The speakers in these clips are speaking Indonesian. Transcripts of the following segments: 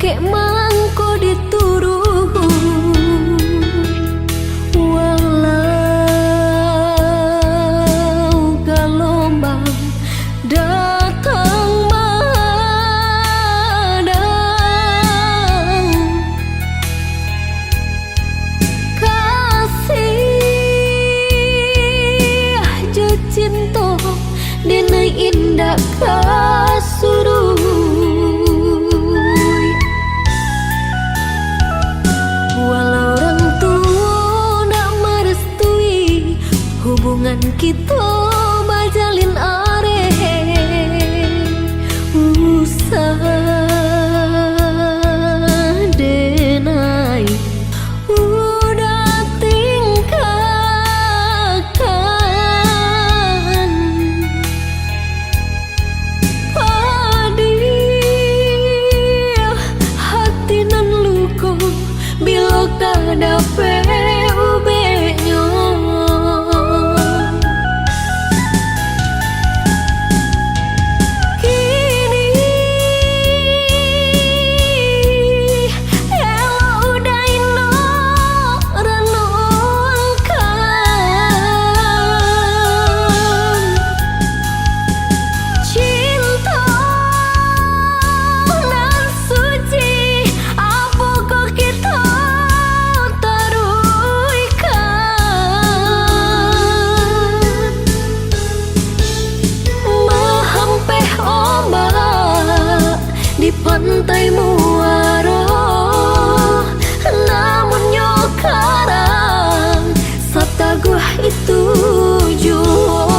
kek mangko dituruh walau gelombang datang menghadang. Kasih je cinta dina indah kasuruh. Walau orang tua nak merestui hubungan kita bajalin usah denai udah tingkahkan padih hati nan luka bila kada ubenya. Kini ela udah ino renungkan cinta nan suci apa kok kita di pantai muara, namun nyokarang sataguh itu jua.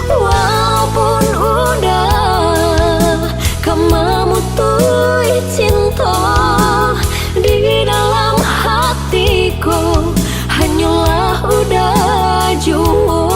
Walaupun udah kemamutui cinta di dalam hatiku hanyalah udah jua.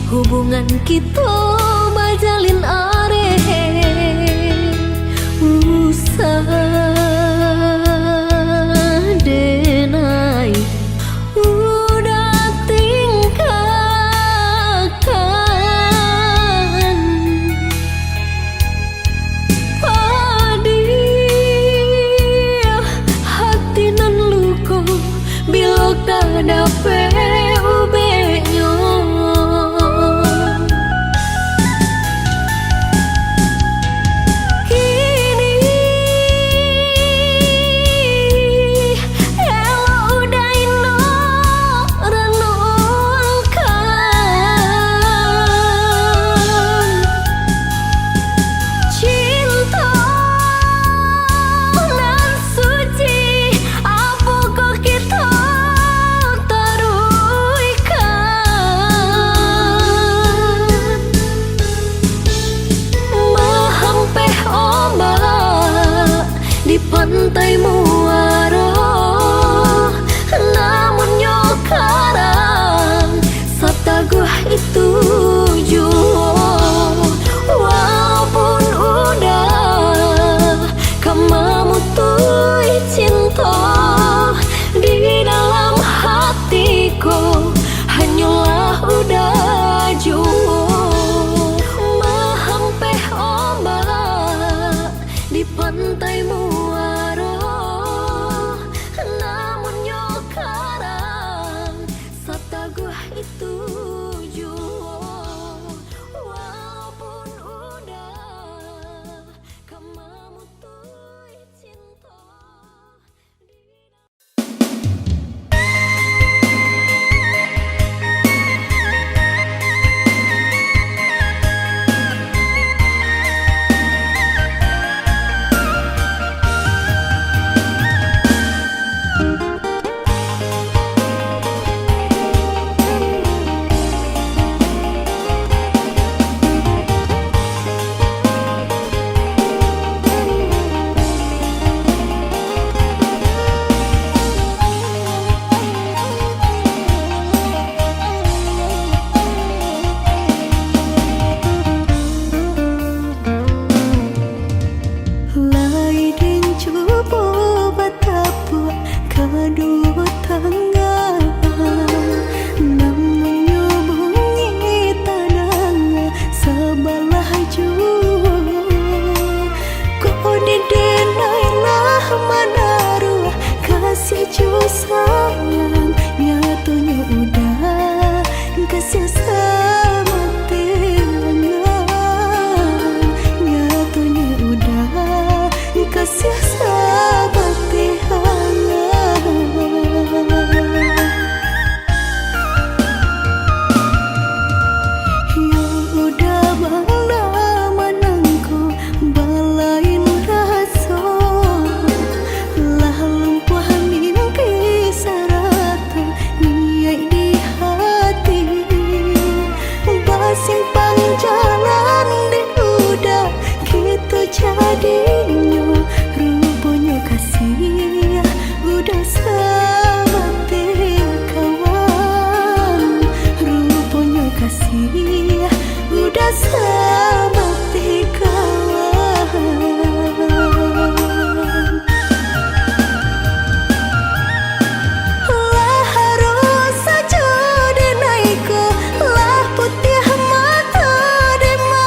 Hubungan kita bajalin usah denai udah tingkahkan padih hati nan luka bila kada ubenya. Taruh jadinya rupanya kasih udah seperti kawan, rupanya kasih udah seperti kawan. Lah harus saja denaiku, lah putih mata dema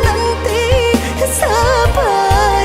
nanti sabar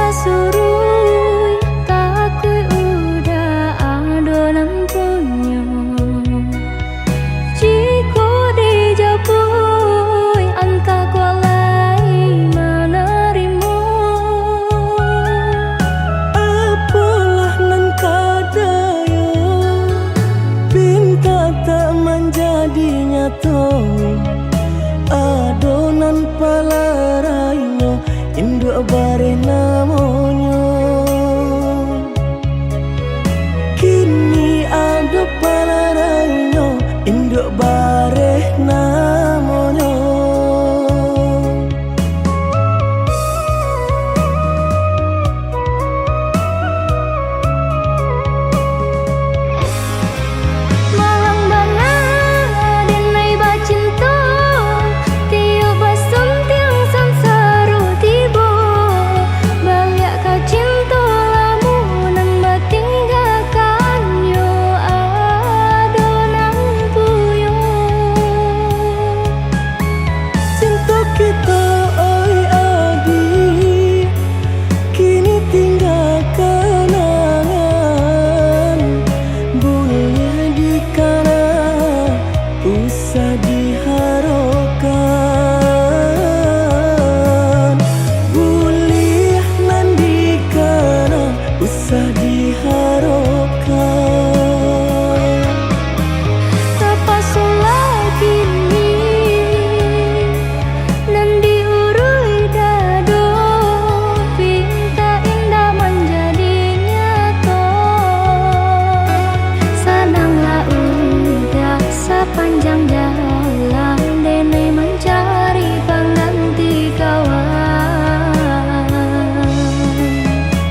surui takui udah adonan punyo. Jika dijapui anta kualai menerima. Apalah nan kadaya pinta tak menjadi nyata. Adonan palaraino induk bare namonyo. Kini ada palaraino induk bare namonyo. Malang banget denai bacinta tiup basum tiang sansaru tibo. Balik kau cinta lamunan batinggalkan yo adonan puyo. Cinta kita oi adi kini tinggal kenangan. Boleh dikana usah diharapkan. Boleh nan dikana usah diharapkan. Terpaksalah kini nan diurui dado. Pinta indah menjadi nyata. Senanglah udah sepanjang jalan dene mencari pengganti kawan.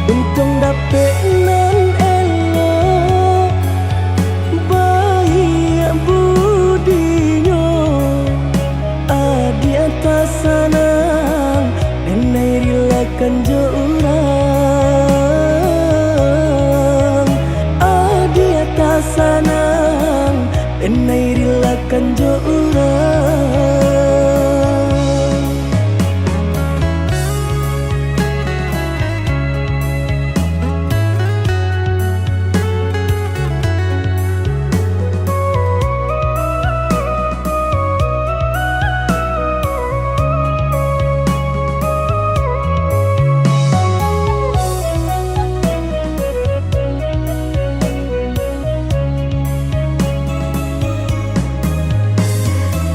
Untung dapet nan elok baik budinyo. Adi atas sanang enai rilakan jo urang. Adi atas sanang enai rilakan jo urang.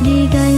Digaji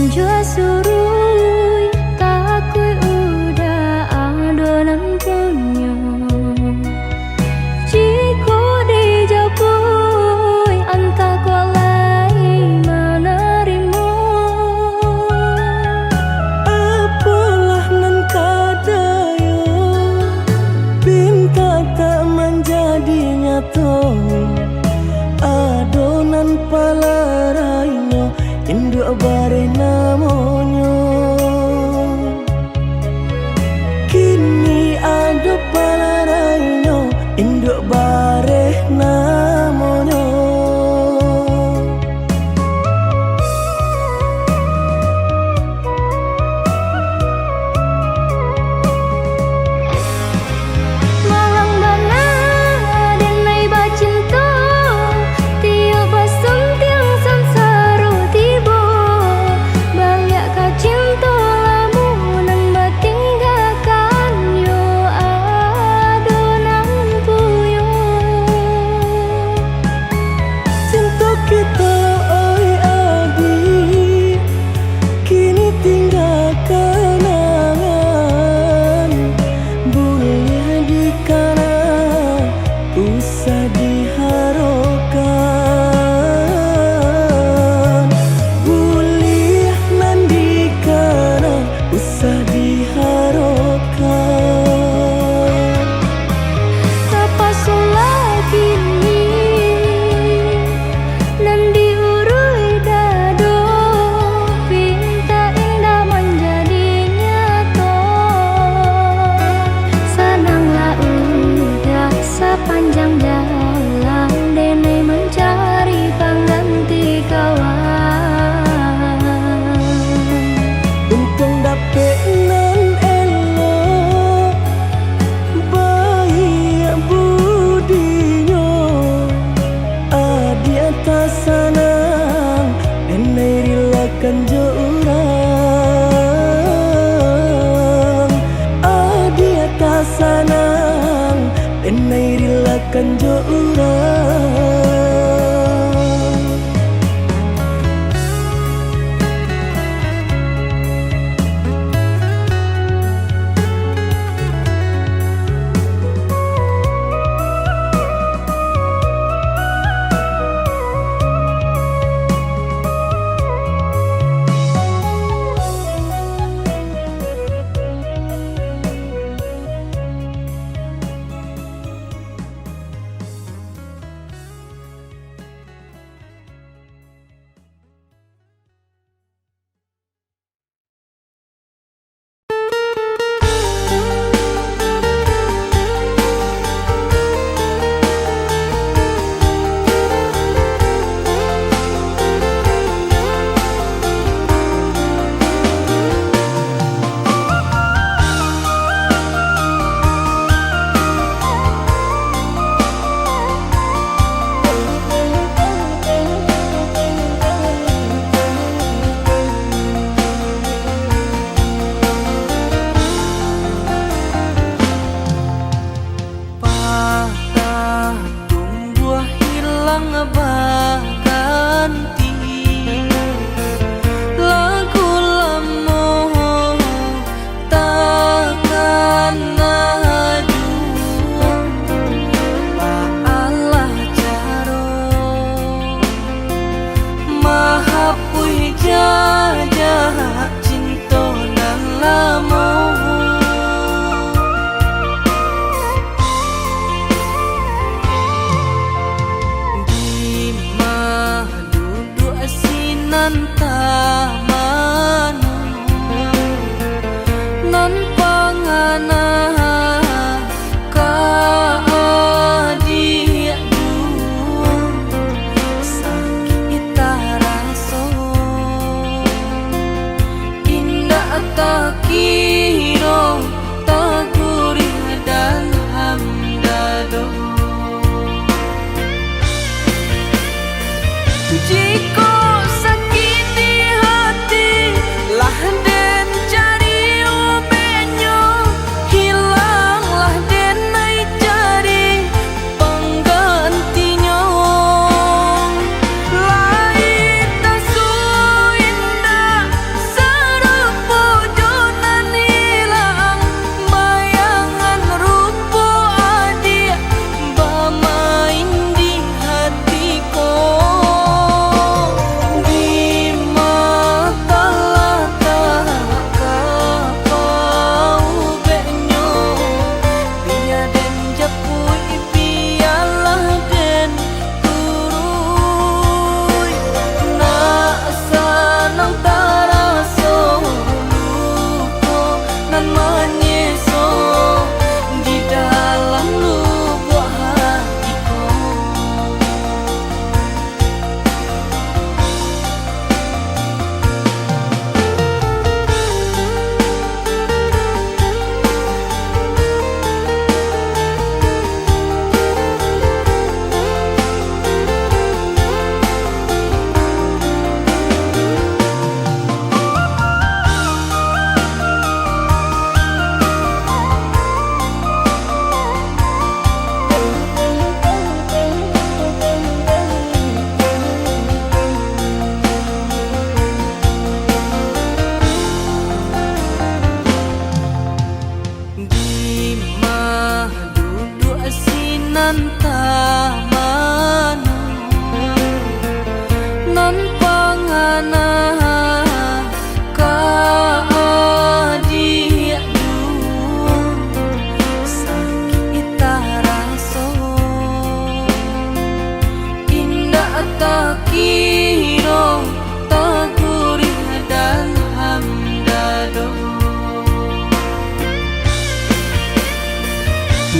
sanang denai rilakan jo urang.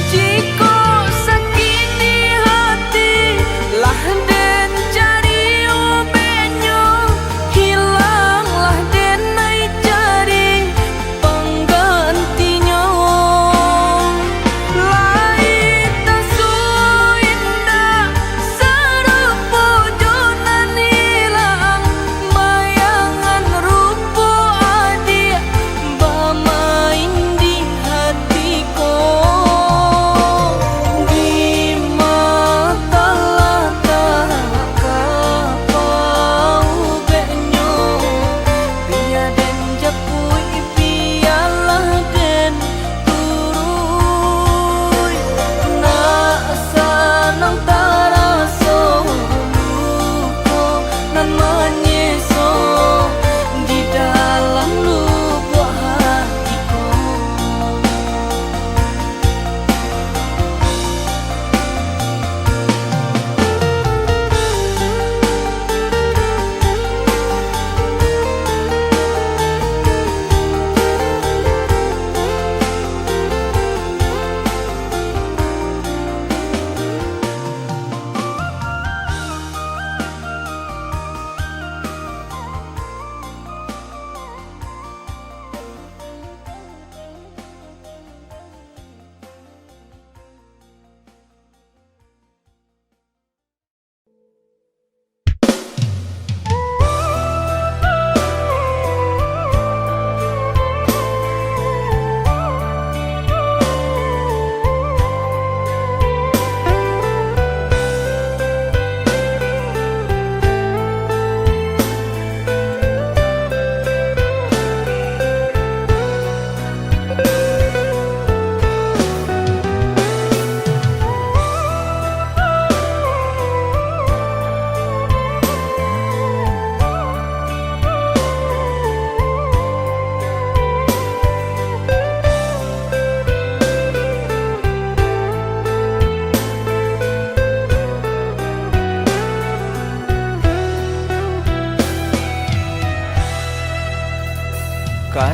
Jika sakit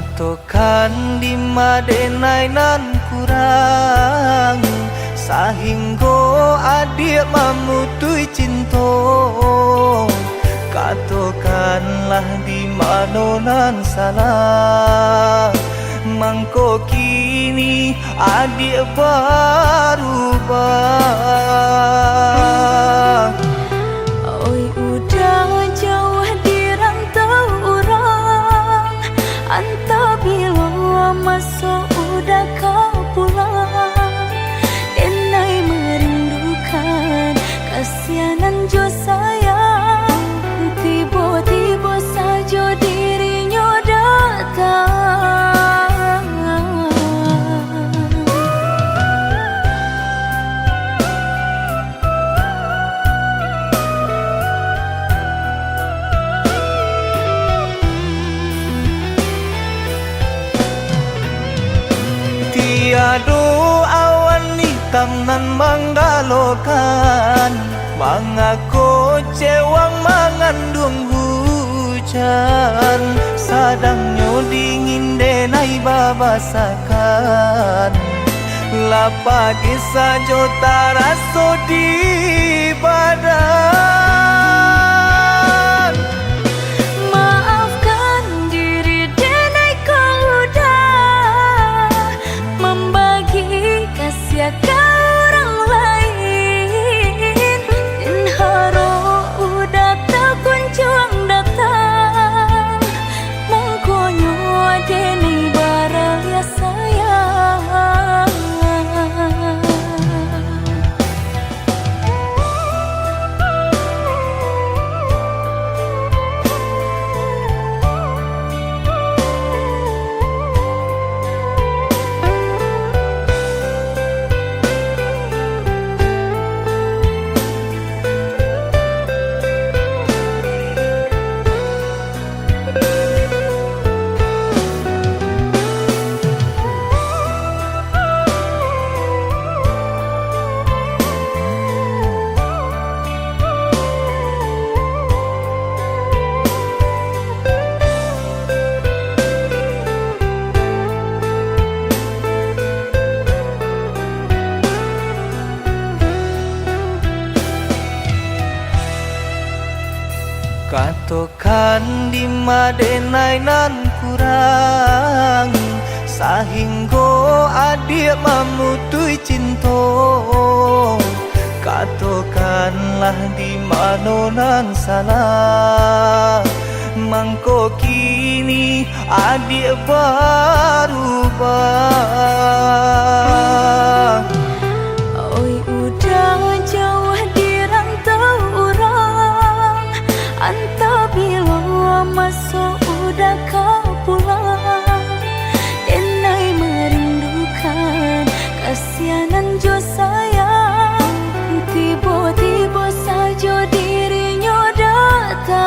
Katokan di madenai nan kurang sahingga adik mamutui cinta. Katokanlah di mana nan salah, mangko kini adik berubah. Oi udah jauh di rantau orang, antau bila masuk udah kau pulang. Denai merindukan kasihanan jo sayang, tiba-tiba saja dirinya datang. Tiada awan hitam nan menggalokan, mengaku cewang mengandung hujan. Sadangnya dingin denai babasakan, lapagi saja taraso di badan. Maafkan diri denai kau udah membagi kasih ke orang lain. Dan haro udah tak kunjung datang, mengkonyo denai baraya sayang. Katokan di madenai nan kurang sahingga adik mamutui cinta. Katokanlah di mana nan salah, mangko kini adik berubah. Oi udah jauh di rantau orang, antau bila masuk udah kau pulang. Denai merindukan kasihanan jo sayang, tiba-tiba saja dirinya datang.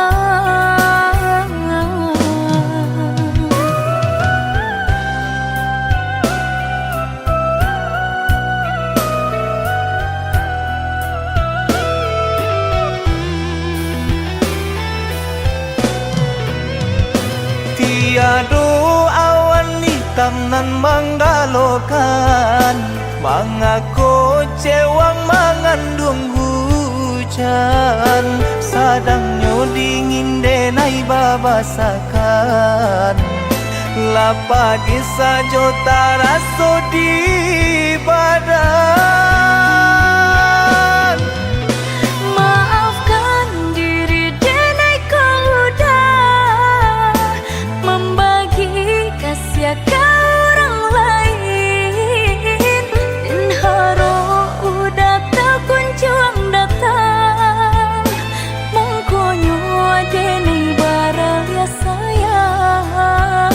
Tiada awan hitam nan menggalokan, mengaku cewang mengandung hujan. Sadangnya dingin denai babasakan, lapagi saja taraso di badan. Maafkan diri denai kau udah membagi kasih ke orang lain. Dan haro udah tak kunjung datang, mengkonyo denai baraya sayang.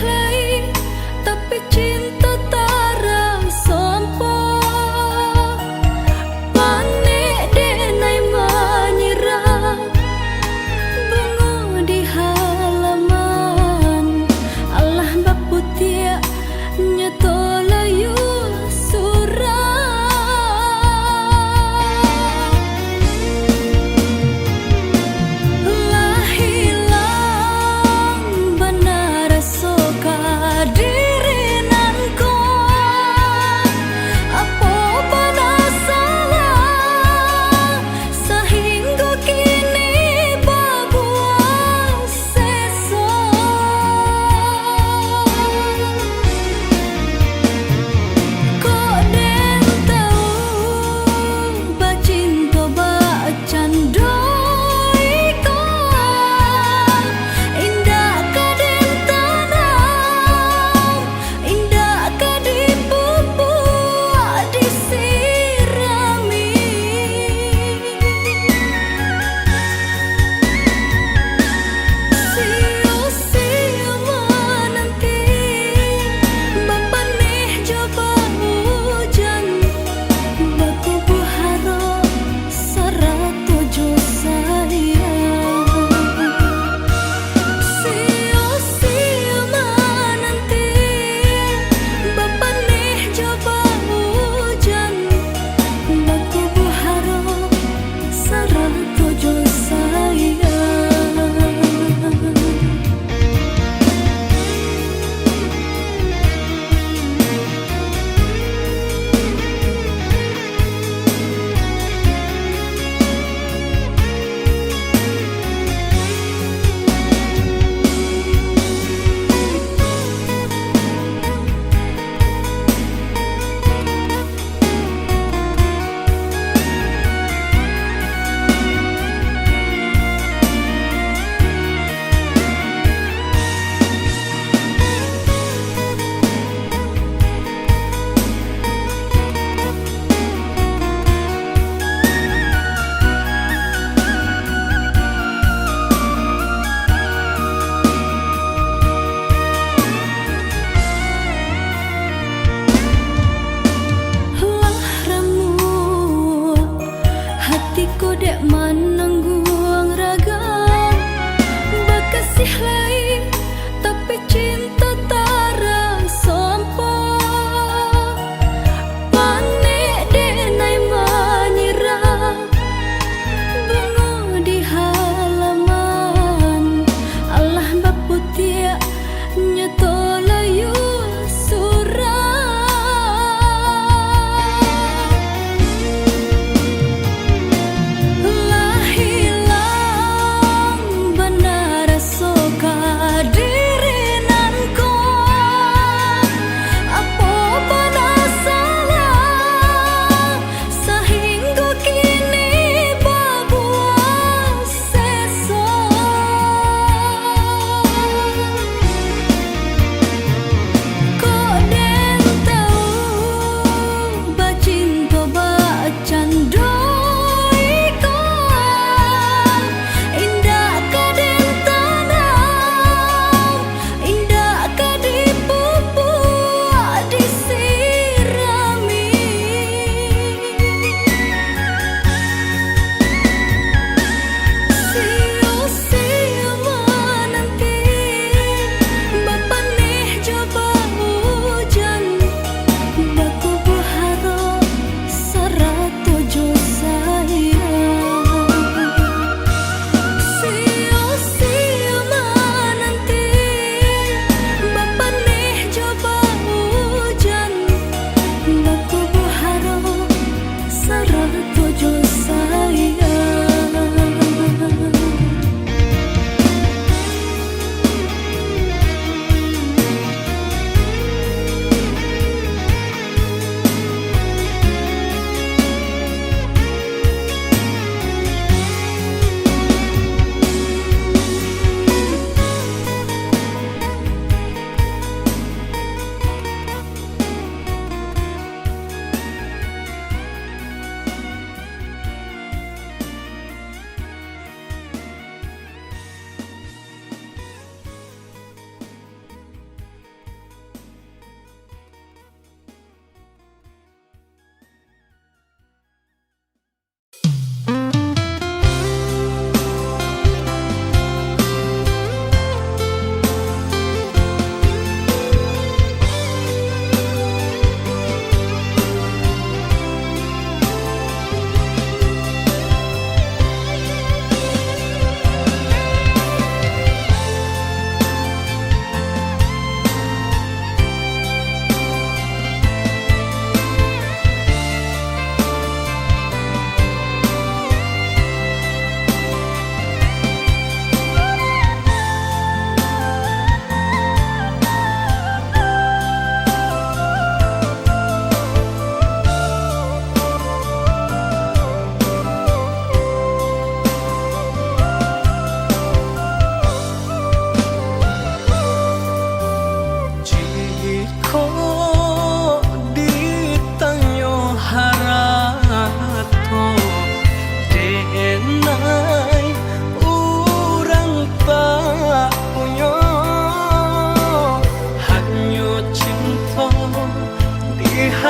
lai tapi cinta tarang sompo panik denai menyerang bunga di halaman Allah baputia nyeto layu lah hilang benar soka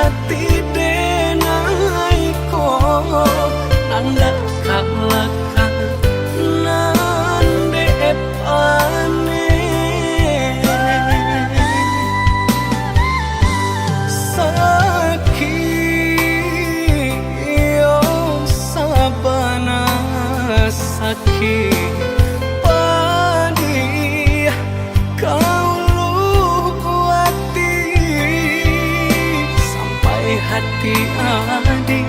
hati denai ko nanda kalakan nande epane sakit yo sabana sakit padi kau luati sampai hati adi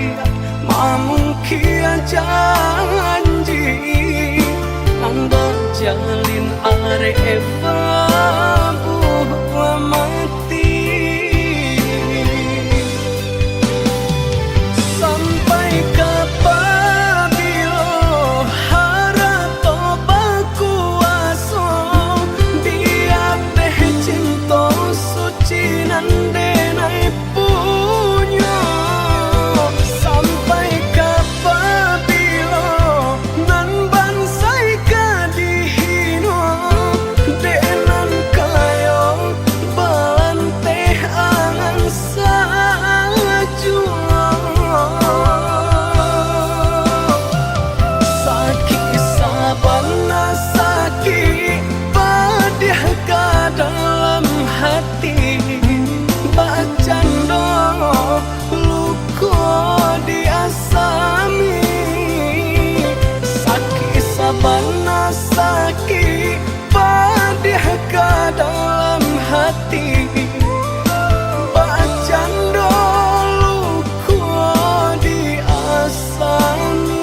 mamungkia janji anda jalin are babu mati sampai kapabilo harato bakuaso dia teh cinta suci nande nai punya sampai kapabilo nan bansai kadihino denan kayo bante angan sajua sakit sabana sakit padih ka dalam hati bacando luko diasami sakit sabana sakit padih ka dalam hati bacando luko diasami.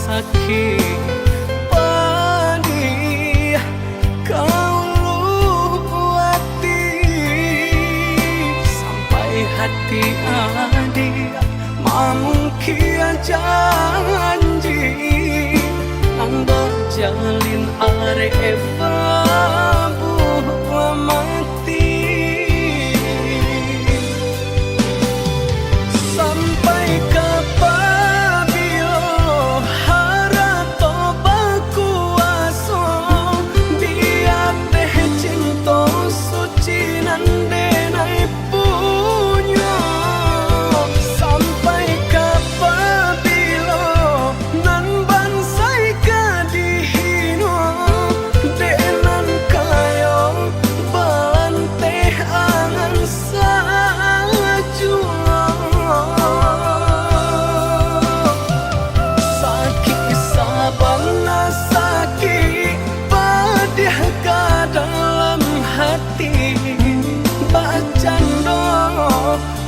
Sakit padi kau luati sampai hati adi mamungkia janji anda jalin are babu mati sampai kapabilo harato bakuaso dia teh cinta suci nande nai punya sampai kapabilo nan bansai kadihino denan kayo bante angan sajua sakit sabana sakit padih ka dalam hati bacando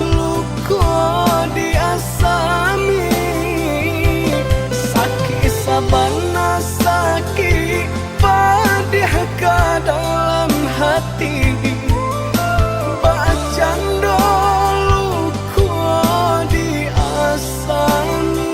luko diasami sakit sabana sakit padih ka dalam hati bacando luko diasami.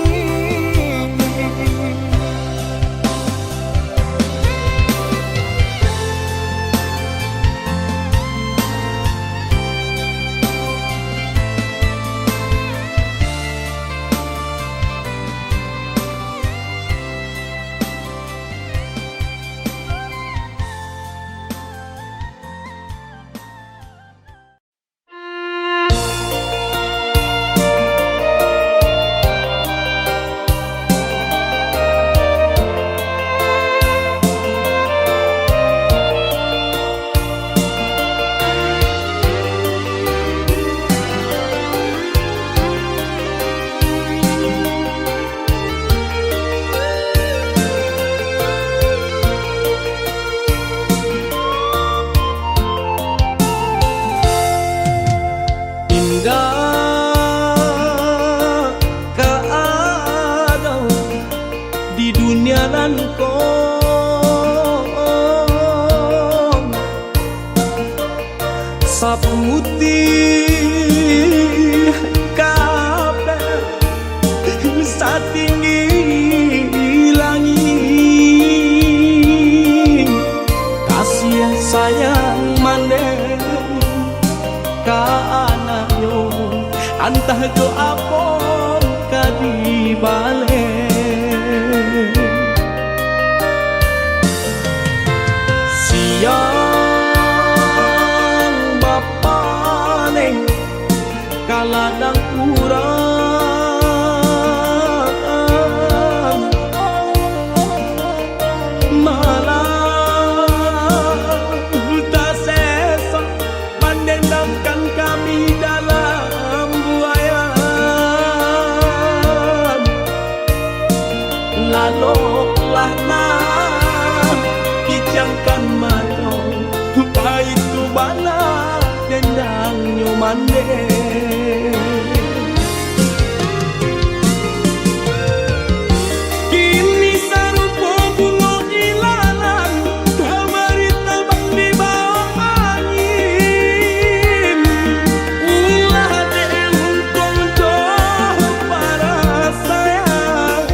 sapu putih kabeh satinggi langit, kasih sayang mandeng ka anaknya antah jo apon kadi balik siang bapa neng kaladang urang malam tak sesa mendendamkan kami dalam buayan laloklah nah kijangkan matong itu bala dendang nyomande kini sarupo bunga ilalang kamari terbang di bawah angin ulah diuntung jauh para sayang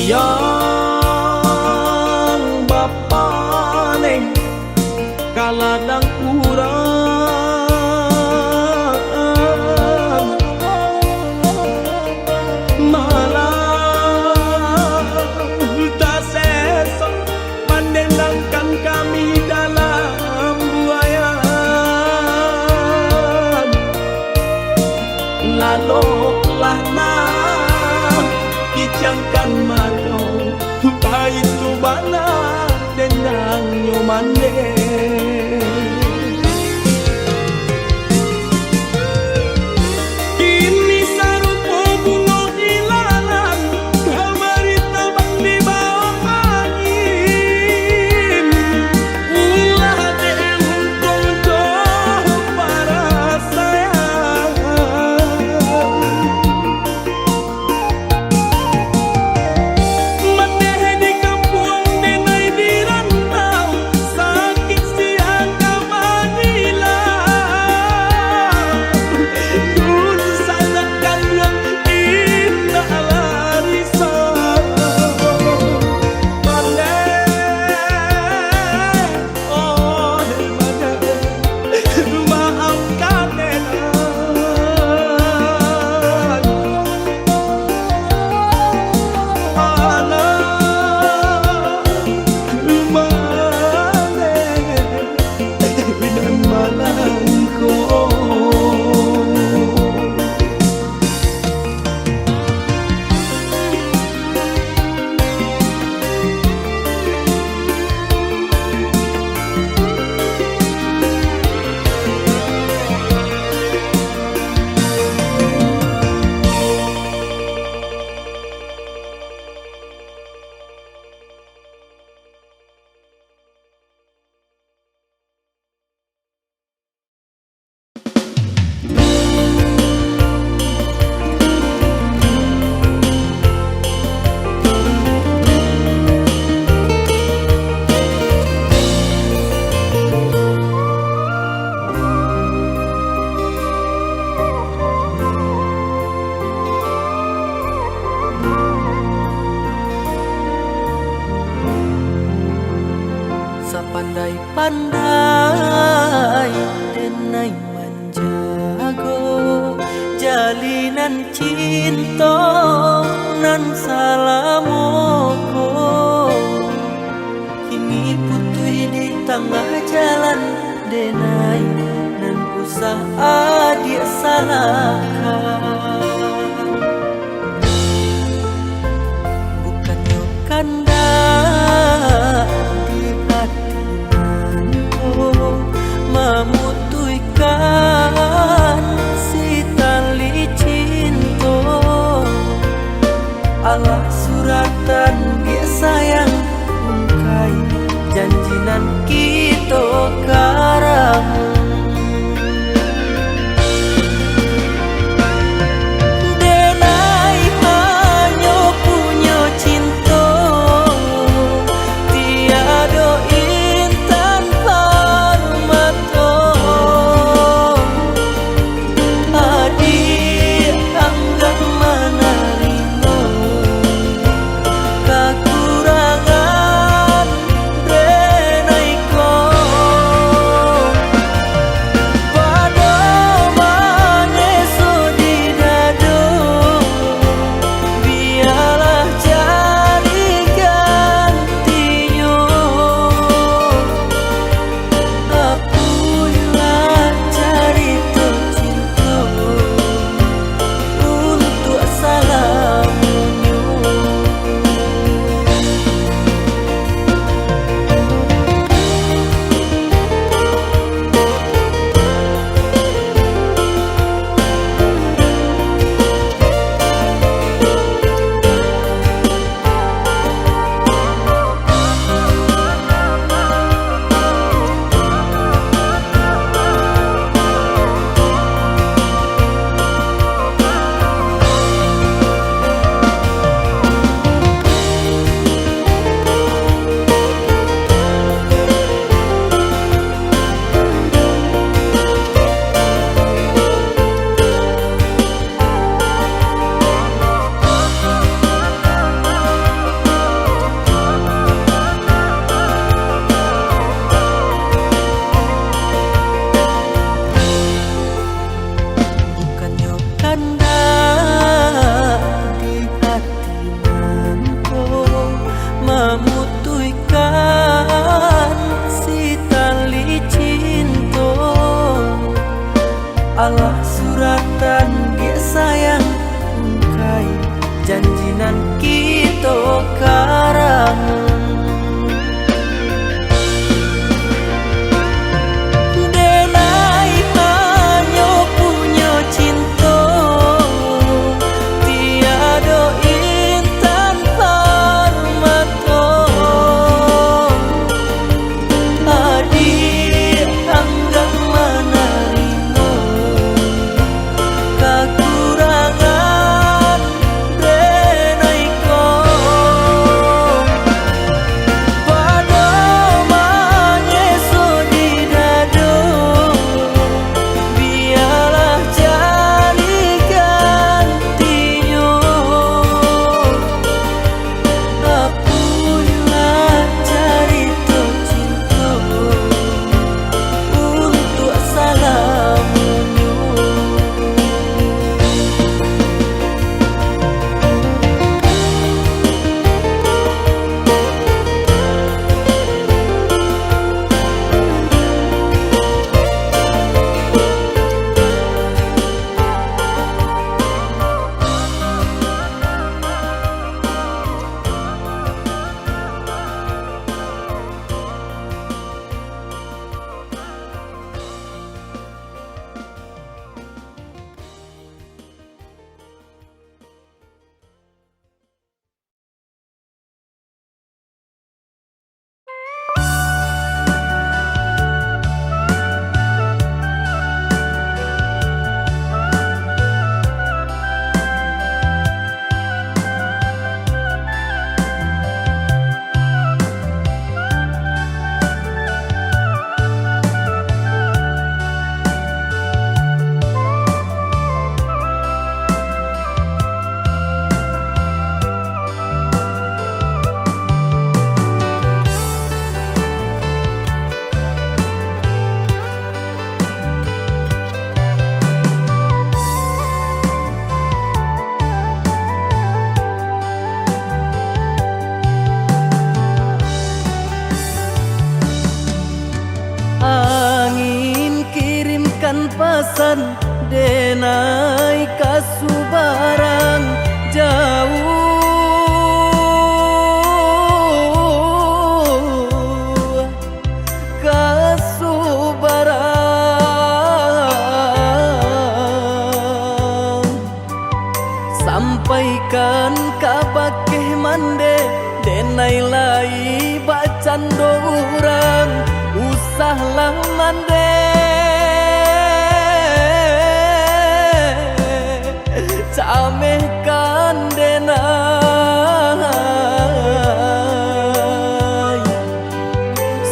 siang bapa neng kaladang urang malam tak sesa mendendangkan kami dalam buayan laloklah nah kijangkan matong itu bana dendang nyomande kini sarupo bunga ilalang kamari terbang di bawah angin ulah diuntung jauh para sayang maneh di kampung denai di rantau sakit pandai-pandai denai menjago jalinan cinta nan salamoko. Kini putui di tengah jalan denai nan usah dia salahkan. Bukannya kanda di hati nanko memutuikan si tali cinta. Allah suratan dia sayang ungkai janjinan kita karang. Allah suratan dia sayang ungkai janjinan kita karang. Denai hanya punya cinta tiada intan permata. Adik anggap menerima pasan denai kasubarang jauh kasubarang sampaikan kabakeh mande denai lai bacan dorang usahlah mande camehkan denai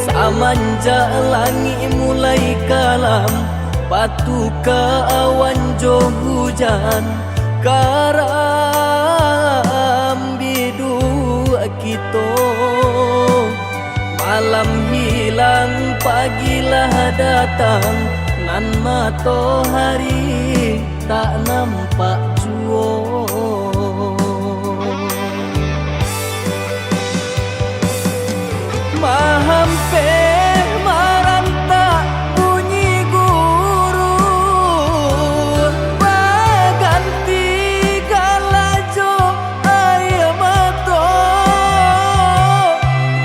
samanja langi mulai kalam batu ke awan jo hujan karam bidu kito malam hilang pagilah datang nan matahari tak nampak juo mahampe maranta bunyi guru baganti galajo ayam mato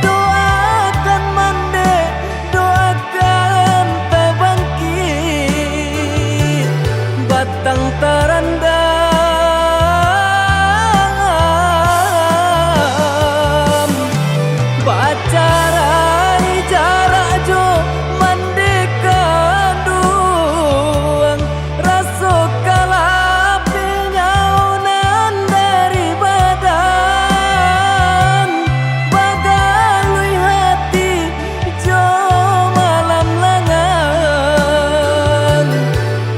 doakan mande doakan tabangkit batang tarandam bacarai jarak jo mandekan duang raso kalapil nyaunan dari badan bagalui hati jo malam langan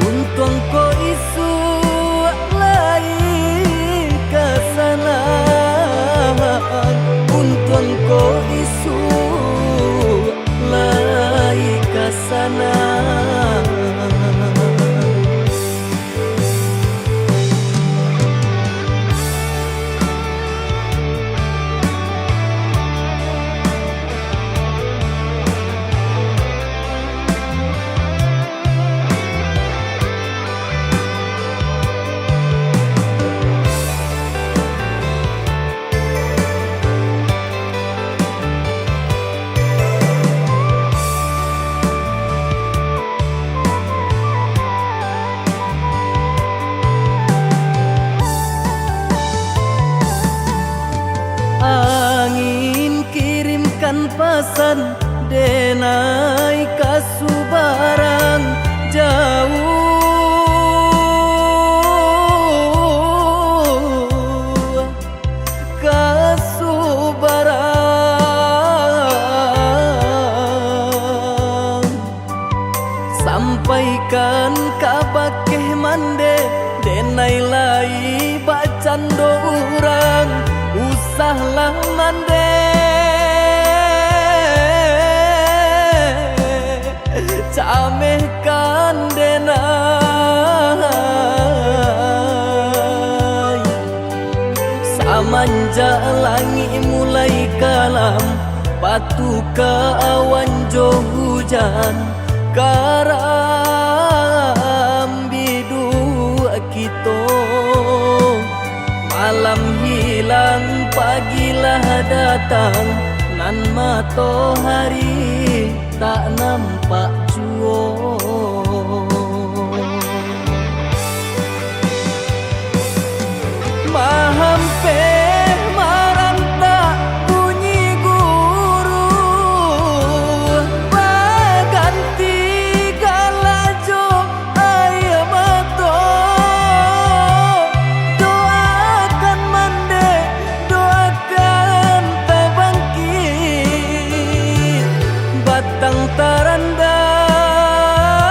untung ko isu lai kesana untung ko isu lai kesana angin kirimkan pasan denai kasubarang jauh kasubarang sampaikan kabakeh mande denai lai bacan dorang usahlah mande camehkan denai samanja langi mulai kalam batu ke awan jo hujan karam bidu kito malam hilang pagilah datang nan matahari tak nampak juo mahampe maranta bunyi guru baganti galajo ayam mato doakan mande doakan tabangkit batang tarandam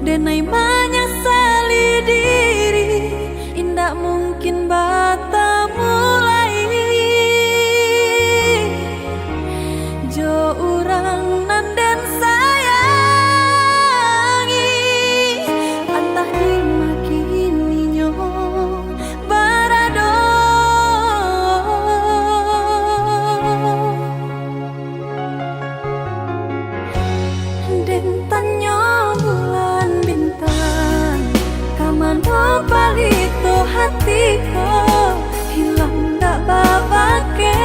denai menyesali diri, indak mungkin bata mulai. Jo urang nanden sayangi, antah dimakini nyo barado. Den tanyo bulan bintang, kaman palito hatiko, hilang dak babake.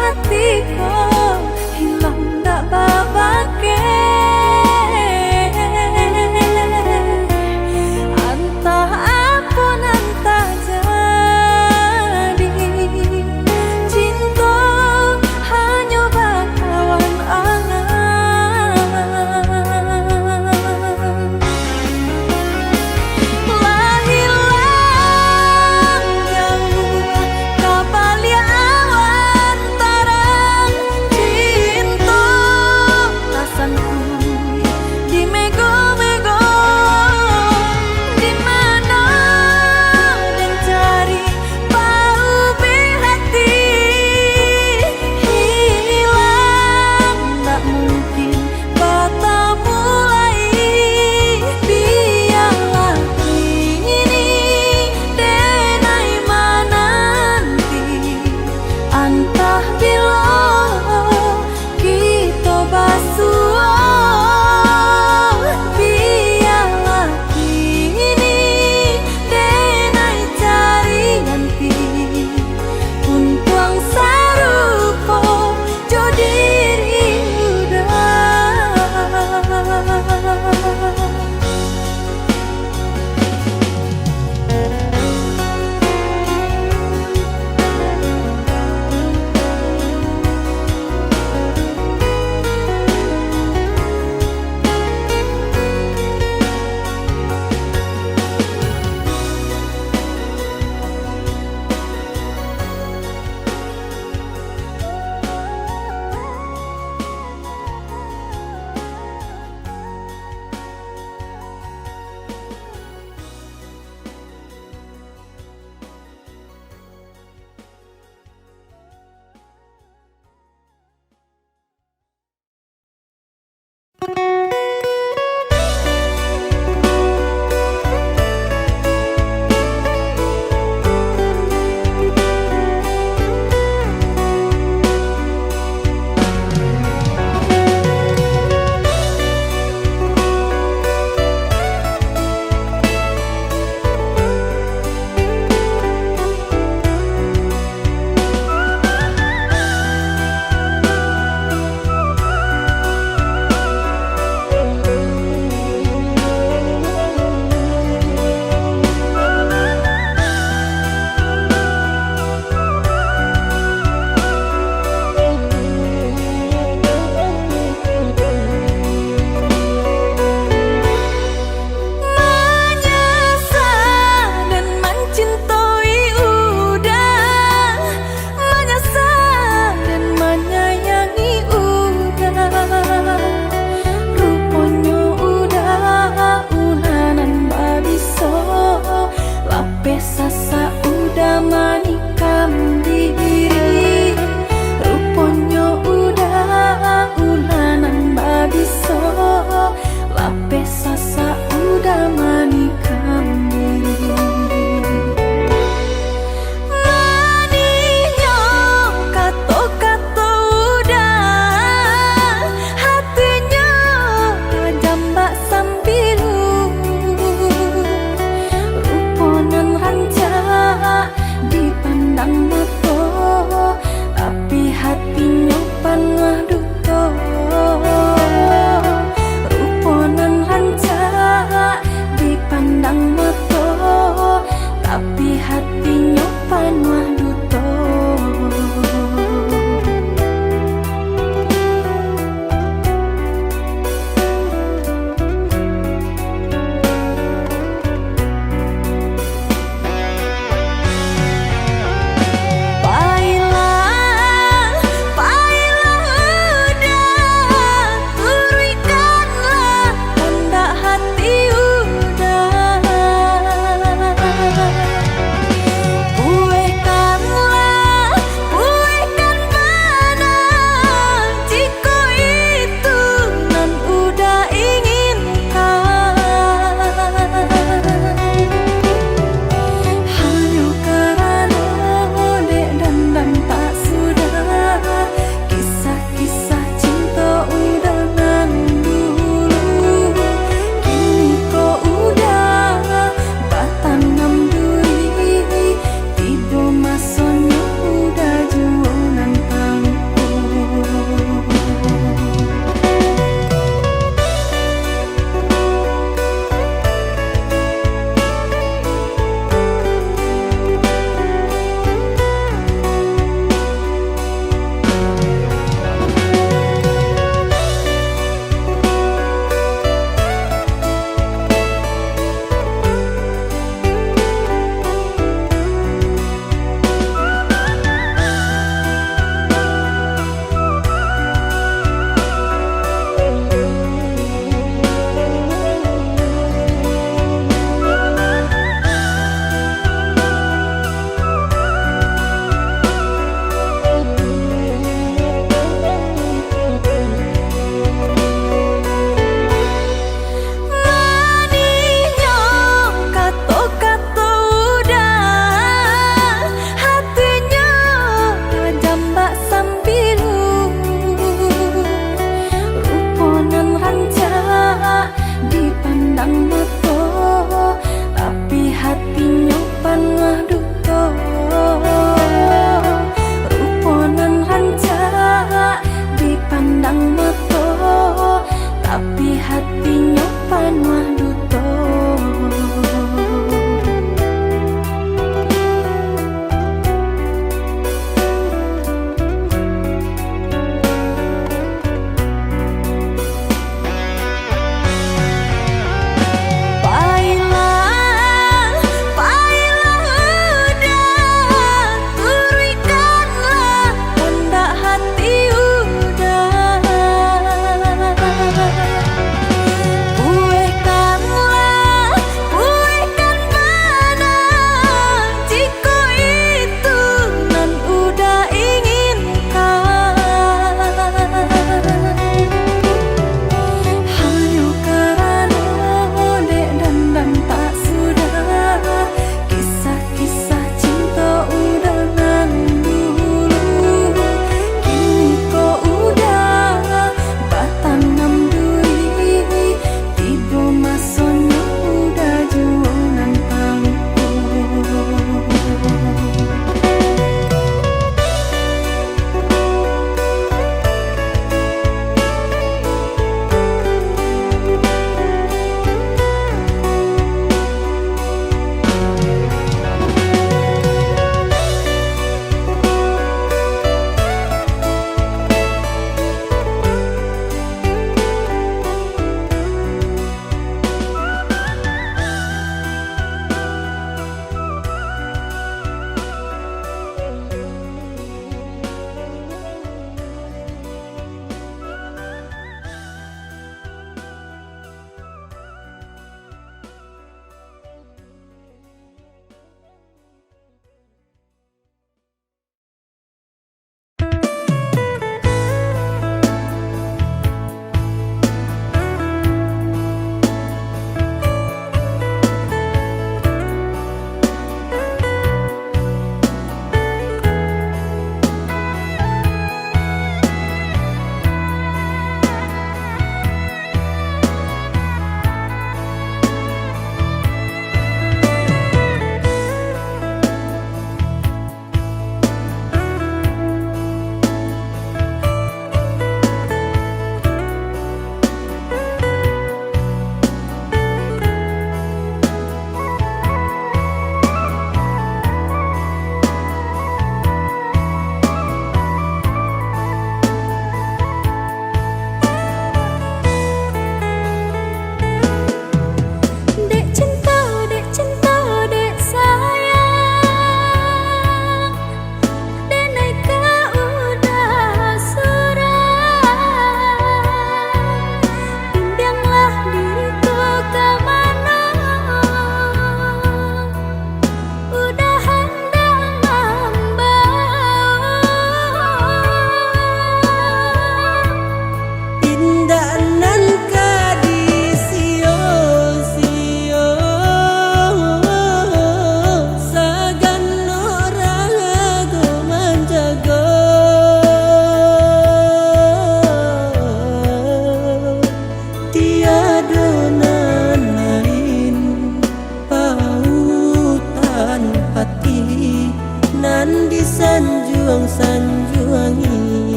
Hatiko hilang dak babake, antah apun antah jadi, cinta hanya bakawan angan. Lah hilang jauh kapal yang cinta rasaku panuh duto, ruponan lancak dipandang mata, tapi hatinya panuh duto. Bueh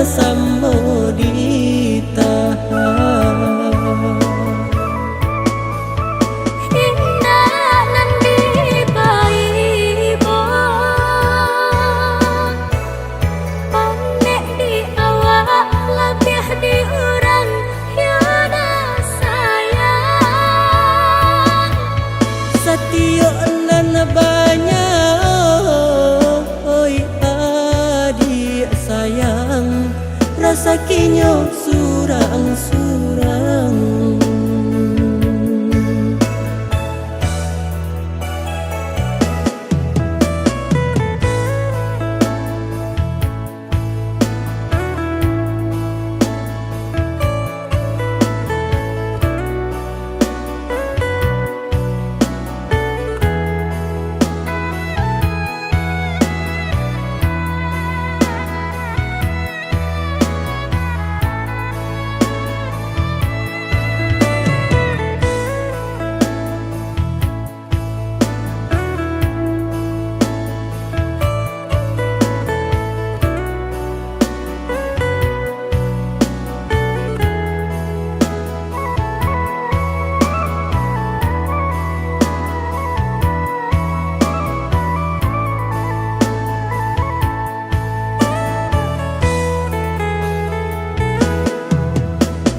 sambo ditahan. Indah nan dibaibo Panek di awak lebih di urang Yada sayang Satyo nan banyak oi adik sayang rasa kinyo surang-surang.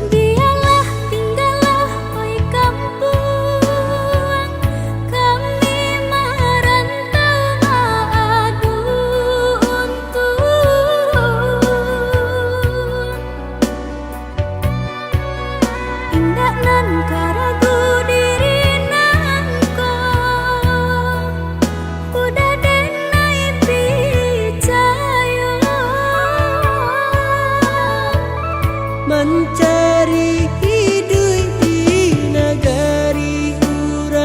Biarlah tinggallah oi kampung Kami merantau mengadu untung Indah nan karagu diri nangko Udah denai picayo Mencari hidup di negari urang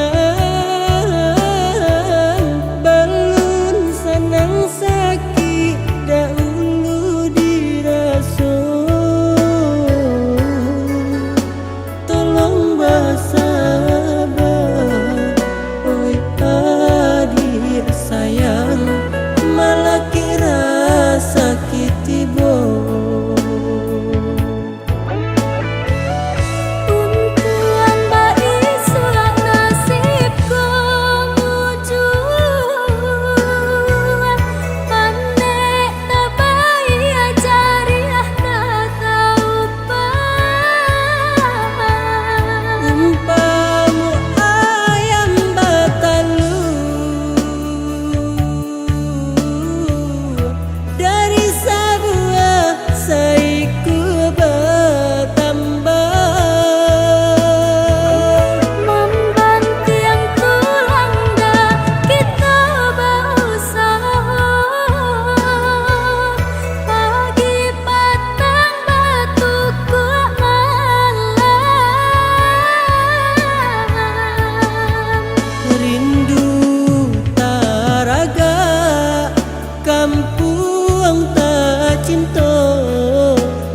belum senang sakit dahulu diraso tolong bersabar oi adik sayang malah kira sakit tiba. Untuan bai surat nasibku mujur Pandek tak bayi ajariah tak tahu Umpamu ayam batalu dari sebuah saiku bertambah Membantu yang tulang dah kita berusaha Pagi petang batu kuat malam rindu taraga kampung tak cinta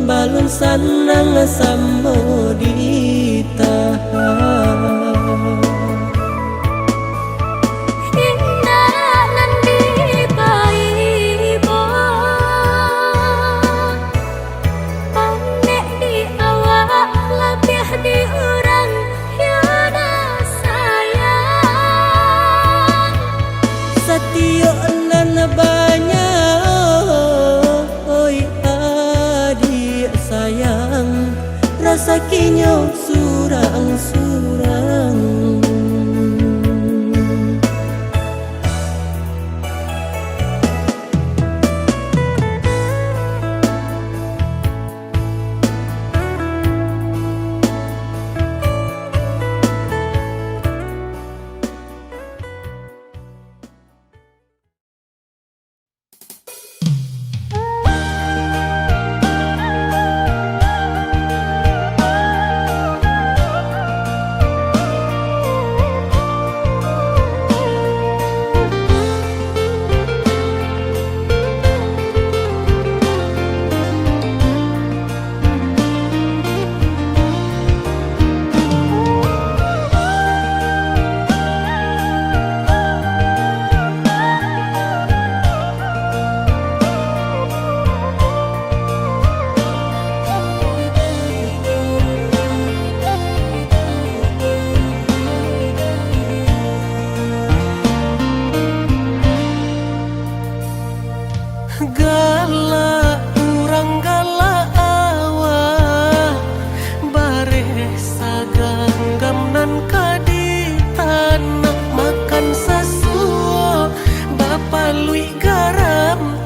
balon sanang sambo ditahan. Indah nan dibaibo Panek di awak lebih di urang Yada sayang Satyo nan banyak oi adik sayang rasa kinyo surang-surang.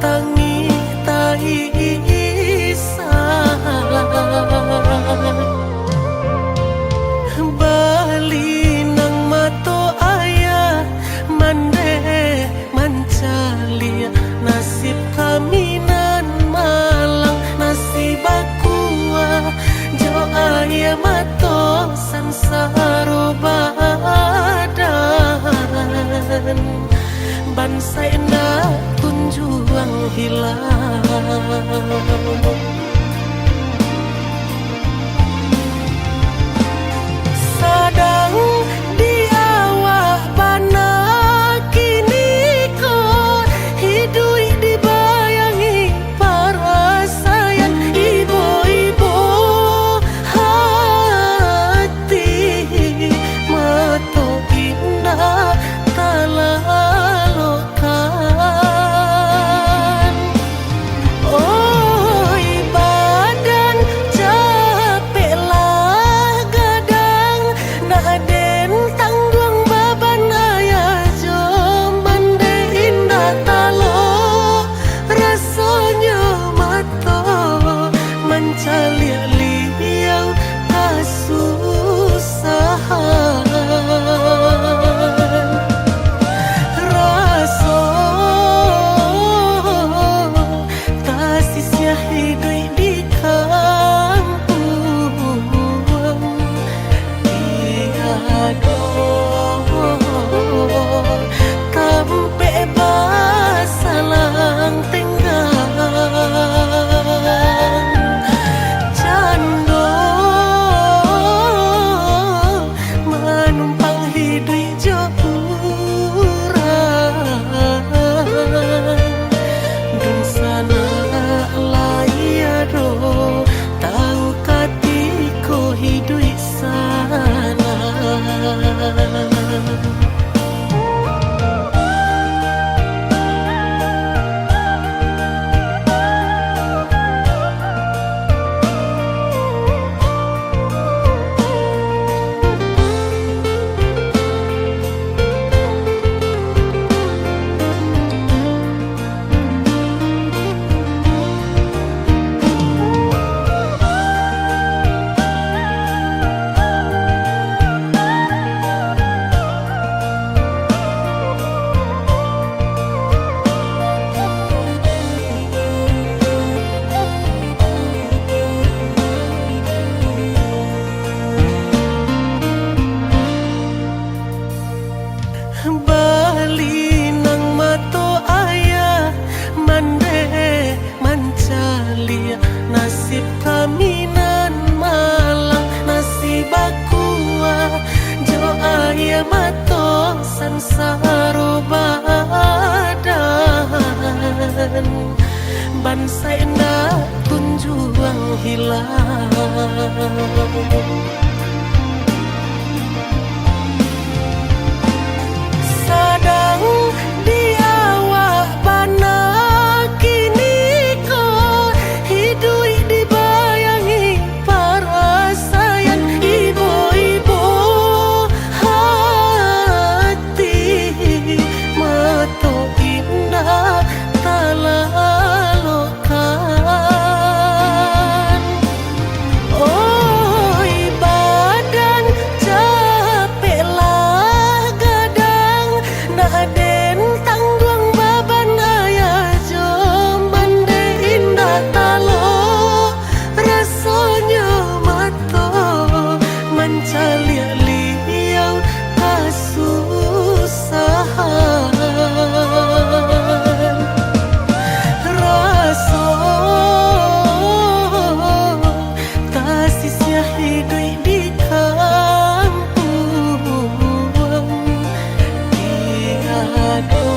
tangi tahi Bali nang mato ayah mande mancalia nasib kami nan malang nasib aku jo ayah mato sansaro badan bansai na tunjuang hilang sadang di awak bana kini ko hidui dibayangi para sayang ibu-ibu hati mato indah talalokan oi badan capek lah gadang nak den tanggung baban ayah jom mande indah talo rasanya mato mencalia liau kasusahan raso kasisnya hidup di kampung tiado kampe basalang tenggang cando manumpang hidup jokurang dun sana layado tahu katiko hidup sana Bali nang mato ayah mande mancalia nasib kami nan malang nasib aku jo ayah mato sansaro badan bansai na tunjuang hilang sadang di awak bana kini ko hidui dibayangi para sayang ibu-ibu hati mato indah talalokan oi badan capek lah gadang nak den tanggung baban ayah jom mande indah talo rasanya mato mencalia liau kasusahan raso kasisnya hidup di kampung tiado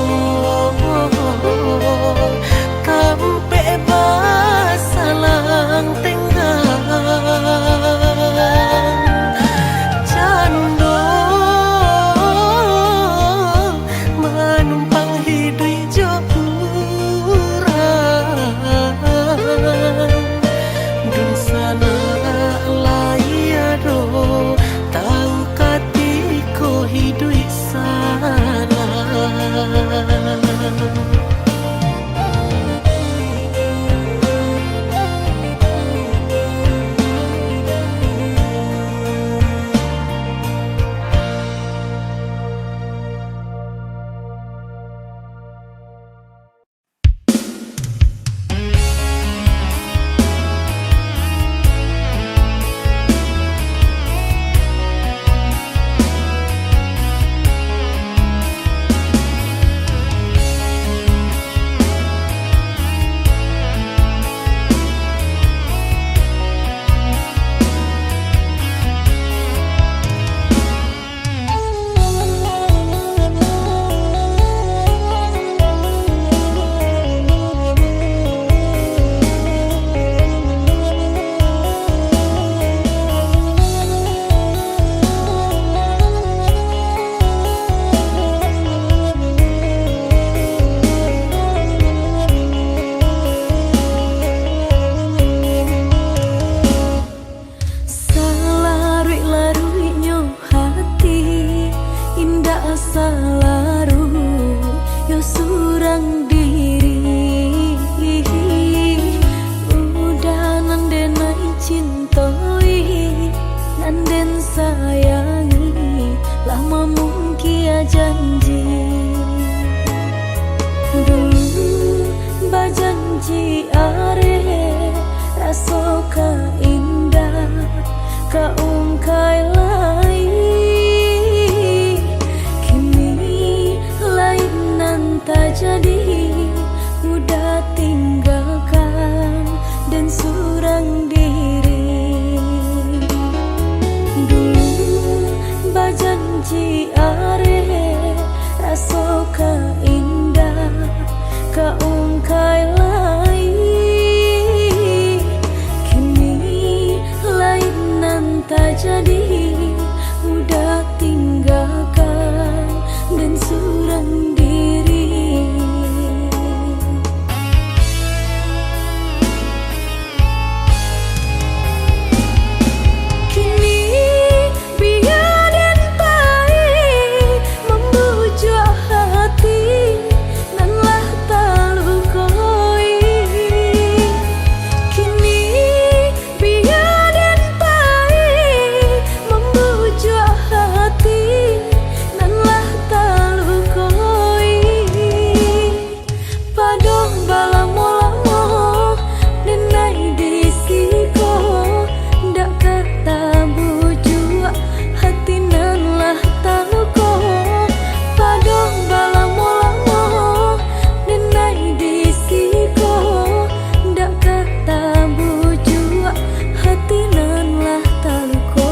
kampe basalang tenggang cando manumpang hidup jokurang dun sana layado tahu katiko hidup sana kaungkai lai kini lain nan tak jadi udah tinggalkan dan surang diri dulu bajanji are rasoka indah kaungkai lai kini lain nan tak jadi udah tinggalkan dan surang diri kini biar dan pahit membujuk hati nanlah talukoi kini biar dan pahit membujuk hati nanlah talukoi padong balamo-lamo denai disiko ndak kata bujuk hati nanlah taluko padong balamo-lamo denai disiko ndak kata bujuk hati nanlah taluko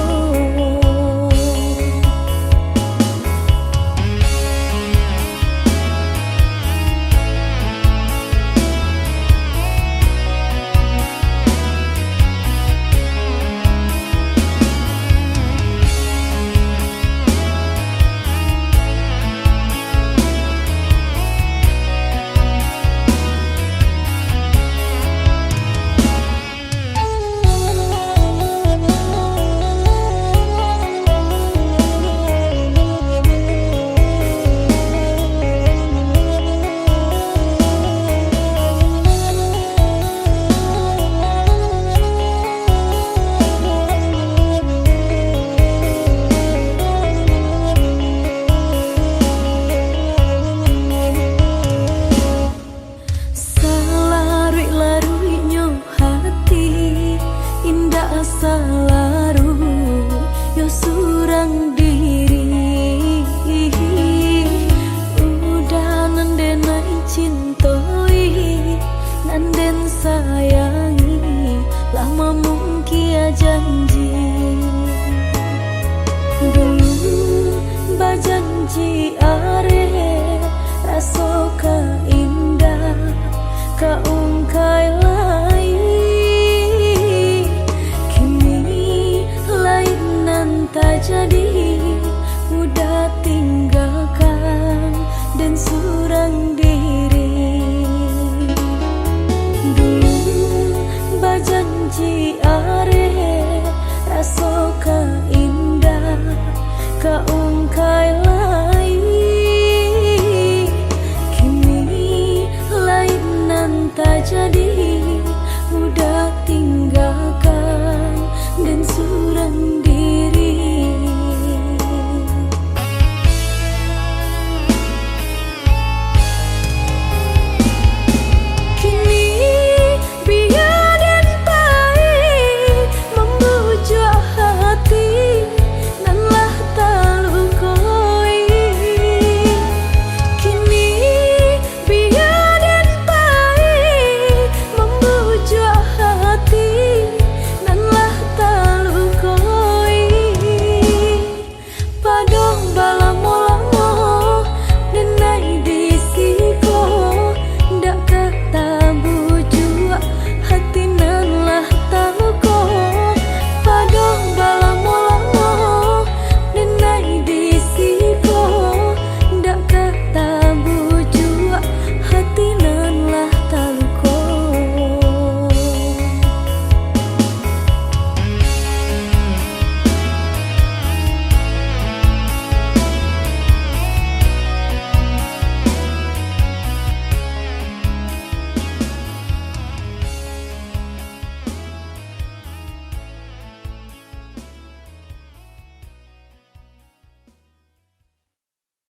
salaru yo surang diri udah nandenai cintoi nanden sayangi lama mungkin janji dulu bajanji are rasoka indah kaungkai lai tak jadi udah tinggalkan dan surang diri dulu bajanji are rasoka indah kaungkai